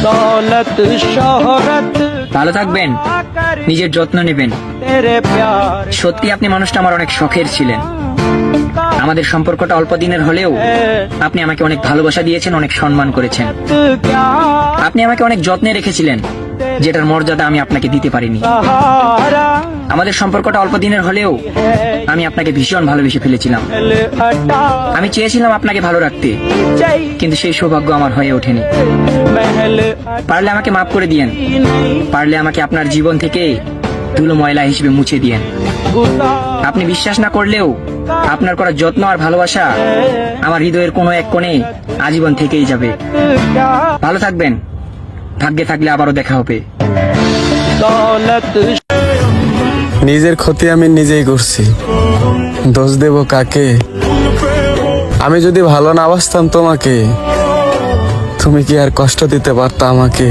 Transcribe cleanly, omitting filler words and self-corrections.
दौलत शोहरत ভালো থাকবেন, নিজের যত্ন নেবেন। तेरे प्यार সত্যি আপনি মানুষটা আমার অনেক শখের ছিলেন। আমাদের সম্পর্কটা অল্প দিনের হলেও আপনি আমাকে অনেক ভালোবাসা দিয়েছেন, অনেক সম্মান করেছেন। क्या আপনি আমাকে অনেক যত্নে রেখেছিলেন, যেটার মর্যাদা আমি আপনাকে দিতে পারিনি। सहारा আমাদের সম্পর্কটা অল্প দিনের হলেও আমি আপনাকে ভীষণ ভালোবেসে ফেলেছিলাম। दिल हटा আমি চেয়েছিলাম আপনাকে ভালো রাখতে, चाहिए কিন্তু সেই সৌভাগ্য আমার হয়ে ওঠেনি। महल পারলে আমাকে মাফ করে দিয়েন, नहीं পারলে আমাকে আপনার জীবন থেকে ধুলো ময়লা হিসেবে মুছে দিয়েন। गुजार আপনি বিশ্বাস না করলেও আপনার করা যত্ন আর ভালোবাসা আমার হৃদয়ের কোনো এক কোণে আজীবন থেকেই যাবে। क्या ভালো থাকবেন, ভাগ্যে থাকলে আবারও দেখা হবে। दौलत নিজের ক্ষতি আমি নিজেই করছি, দোষ দেব কাকে? আমি যদি ভালো না বাসতাম তোমাকে, তুমি কি আর কষ্ট দিতে পারতা আমাকে?